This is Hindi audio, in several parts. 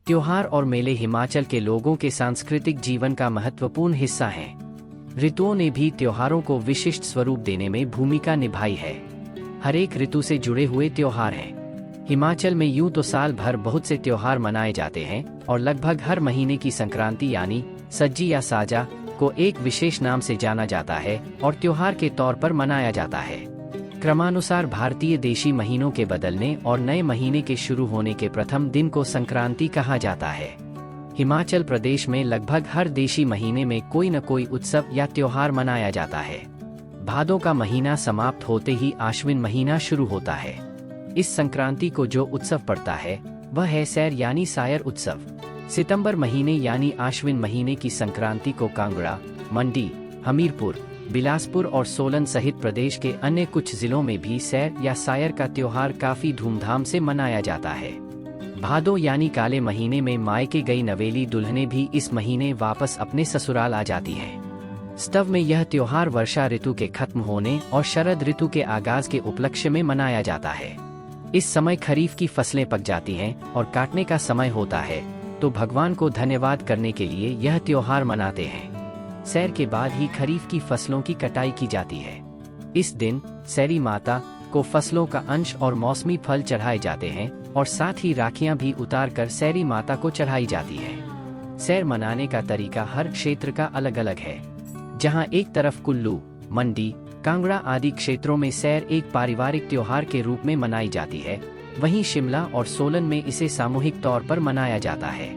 त्योहार और मेले हिमाचल के लोगों के सांस्कृतिक जीवन का महत्वपूर्ण हिस्सा हैं। ऋतुओं ने भी त्योहारों को विशिष्ट स्वरूप देने में भूमिका निभाई है। हर एक ऋतु से जुड़े हुए त्योहार हैं। हिमाचल में यूं तो साल भर बहुत से त्योहार मनाए जाते हैं और लगभग हर महीने की संक्रांति यानी सज्जी या साजा को एक विशेष नाम से जाना जाता है और त्योहार के तौर पर मनाया जाता है। क्रमानुसार भारतीय देशी महीनों के बदलने और नए महीने के शुरू होने के प्रथम दिन को संक्रांति कहा जाता है। हिमाचल प्रदेश में लगभग हर देशी महीने में कोई न कोई उत्सव या त्योहार मनाया जाता है। भादों का महीना समाप्त होते ही आश्विन महीना शुरू होता है। इस संक्रांति को जो उत्सव पड़ता है वह है सैर यानी सायर उत्सव। सितंबर महीने यानी आश्विन महीने की संक्रांति को कांगड़ा, मंडी, हमीरपुर, बिलासपुर और सोलन सहित प्रदेश के अन्य कुछ जिलों में भी सैर या सायर का त्योहार काफी धूमधाम से मनाया जाता है। भादो यानी काले महीने में मायके गई नवेली दुल्हनें भी इस महीने वापस अपने ससुराल आ जाती हैं। स्तव में यह त्योहार वर्षा ऋतु के खत्म होने और शरद ऋतु के आगाज के उपलक्ष्य में मनाया जाता है। इस समय खरीफ की फसलें पक जाती हैं और काटने का समय होता है, तो भगवान को धन्यवाद करने के लिए यह त्योहार मनाते हैं। सैर के बाद ही खरीफ की फसलों की कटाई की जाती है। इस दिन सैरी माता को फसलों का अंश और मौसमी फल चढ़ाए जाते हैं और साथ ही राखियां भी उतार कर सैरी माता को चढ़ाई जाती है। सैर मनाने का तरीका हर क्षेत्र का अलग अलग है। जहां एक तरफ कुल्लू, मंडी, कांगड़ा आदि क्षेत्रों में सैर एक पारिवारिक त्योहार के रूप में मनाई जाती है, वहीं शिमला और सोलन में इसे सामूहिक तौर पर मनाया जाता है।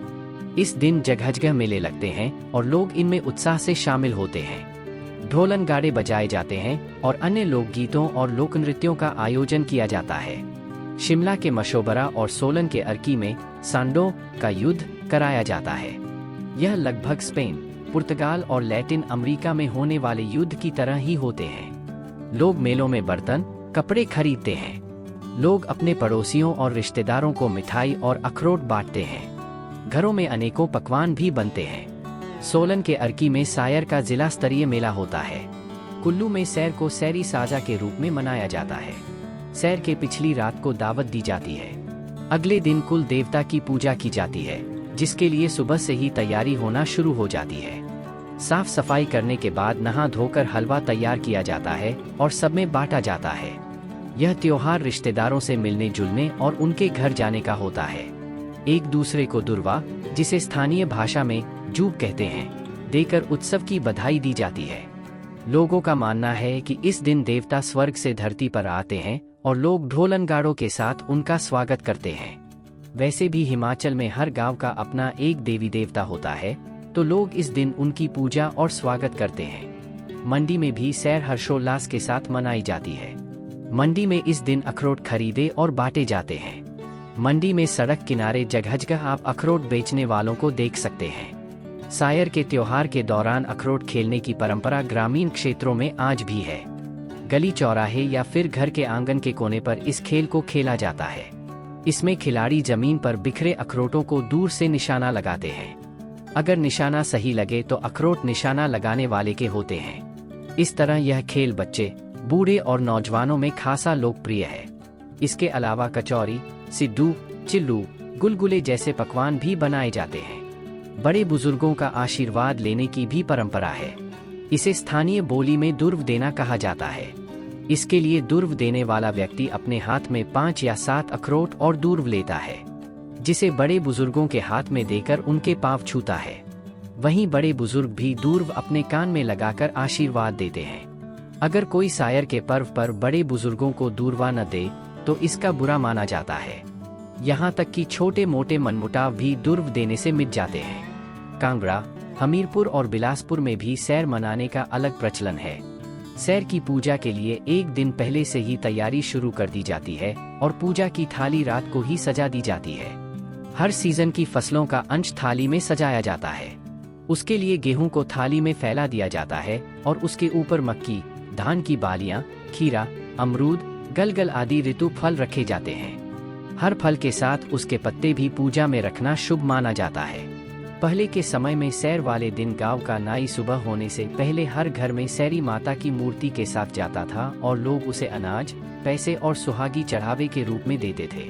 इस दिन जगह जगह मेले लगते हैं और लोग इनमें उत्साह से शामिल होते हैं। ढोलन गाड़े बजाए जाते हैं और अन्य लोकगीतों और लोक नृत्यों का आयोजन किया जाता है। शिमला के मशोबरा और सोलन के अर्की में सांडो का युद्ध कराया जाता है। यह लगभग स्पेन, पुर्तगाल और लैटिन अमेरिका में होने वाले युद्ध की तरह ही होते हैं। लोग मेलों में बर्तन, कपड़े खरीदते हैं। लोग अपने पड़ोसियों और रिश्तेदारों को मिठाई और अखरोट बांटते हैं। घरों में अनेकों पकवान भी बनते हैं। सोलन के अर्की में सायर का जिला स्तरीय मेला होता है। कुल्लू में सैर को सैरी साजा के रूप में मनाया जाता है। सैर के पिछली रात को दावत दी जाती है। अगले दिन कुल देवता की पूजा की जाती है, जिसके लिए सुबह से ही तैयारी होना शुरू हो जाती है। साफ सफाई करने के बाद नहा धोकर हलवा तैयार किया जाता है और सब में बांटा जाता है। यह त्योहार रिश्तेदारों से मिलने जुलने और उनके घर जाने का होता है। एक दूसरे को दुर्वा, जिसे स्थानीय भाषा में जूब कहते हैं, देकर उत्सव की बधाई दी जाती है। लोगों का मानना है कि इस दिन देवता स्वर्ग से धरती पर आते हैं और लोग ढोलन गाड़ों के साथ उनका स्वागत करते हैं। वैसे भी हिमाचल में हर गांव का अपना एक देवी देवता होता है, तो लोग इस दिन उनकी पूजा और स्वागत करते हैं। मंडी में भी सैर हर्षोल्लास के साथ मनाई जाती है। मंडी में इस दिन अखरोट खरीदे और बांटे जाते हैं। मंडी में सड़क किनारे जगह जगह आप अखरोट बेचने वालों को देख सकते हैं। सायर के त्योहार के दौरान अखरोट खेलने की परंपरा ग्रामीण क्षेत्रों में आज भी है। गली चौराहे या फिर घर के आंगन के कोने पर इस खेल को खेला जाता है। इसमें खिलाड़ी जमीन पर बिखरे अखरोटों को दूर से निशाना लगाते हैं। अगर निशाना सही लगे तो अखरोट निशाना लगाने वाले के होते हैं। इस तरह यह खेल बच्चे, बूढ़े और नौजवानों में खासा लोकप्रिय है। इसके अलावा कचौरी, सिड्डू, चिल्लू, गुलगुले जैसे पकवान भी बनाए जाते हैं। बड़े बुजुर्गों का आशीर्वाद लेने की भी परंपरा है। इसे स्थानीय बोली में दुर्व देना कहा जाता है। इसके लिए दुर्व देने वाला व्यक्ति अपने हाथ में 5 या 7 अखरोट और दुर्व लेता है, जिसे बड़े बुजुर्गों के हाथ में देकर उनके पांव छूता है। वहीं बड़े बुजुर्ग भी दुर्व अपने कान में लगाकर आशीर्वाद देते हैं। अगर कोई सायर के पर्व पर बड़े बुजुर्गों को दूरवा न दे तो इसका बुरा माना जाता है। यहाँ तक कि छोटे मोटे मनमुटाव भी दुर्व देने से मिट जाते हैं। कांगड़ा, हमीरपुर और बिलासपुर में भी सैर मनाने का अलग प्रचलन है। सैर की पूजा के लिए एक दिन पहले से ही तैयारी शुरू कर दी जाती है और पूजा की थाली रात को ही सजा दी जाती है। हर सीजन की फसलों का अंश थाली में सजाया जाता है। उसके लिए गेहूं को थाली में फैला दिया जाता है और उसके ऊपर मक्की, धान की बालियां, खीरा, अमरूद, गलगल आदि ऋतु फल रखे जाते हैं। हर फल के साथ उसके पत्ते भी पूजा में रखना शुभ माना जाता है। पहले के समय में सैर वाले दिन गांव का नाई सुबह होने से पहले हर घर में सैरी माता की मूर्ति के साथ जाता था और लोग उसे अनाज, पैसे और सुहागी चढ़ावे के रूप में देते थे।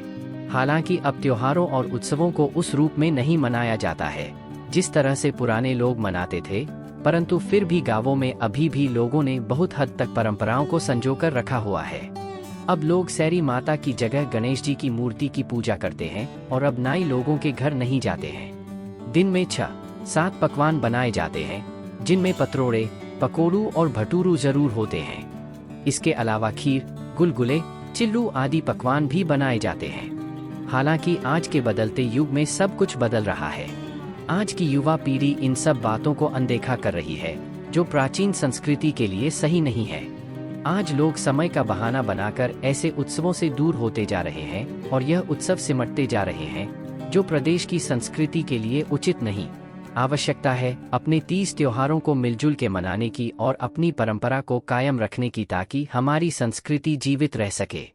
हालांकि अब त्योहारों और उत्सवों को उस रूप में नहीं मनाया जाता है जिस तरह से पुराने लोग मनाते थे, परंतु फिर भी गांवों में अभी भी लोगों ने बहुत हद तक परंपराओं को संजोकर रखा हुआ है। अब लोग सैरी माता की जगह गणेश जी की मूर्ति की पूजा करते हैं और अब नाई लोगों के घर नहीं जाते हैं। दिन में 6-7 पकवान बनाए जाते हैं, जिनमें पतरोड़े, पकोड़ू और भटूरू जरूर होते हैं। इसके अलावा खीर, गुलगुले, चिल्लू आदि पकवान भी बनाए जाते हैं। हालांकि आज के बदलते युग में सब कुछ बदल रहा है। आज की युवा पीढ़ी इन सब बातों को अनदेखा कर रही है, जो प्राचीन संस्कृति के लिए सही नहीं है। आज लोग समय का बहाना बनाकर ऐसे उत्सवों से दूर होते जा रहे हैं और यह उत्सव सिमटते जा रहे हैं, जो प्रदेश की संस्कृति के लिए उचित नहीं। आवश्यकता है अपने 30 त्योहारों को मिलजुल के मनाने की और अपनी परंपरा को कायम रखने की, ताकि हमारी संस्कृति जीवित रह सके।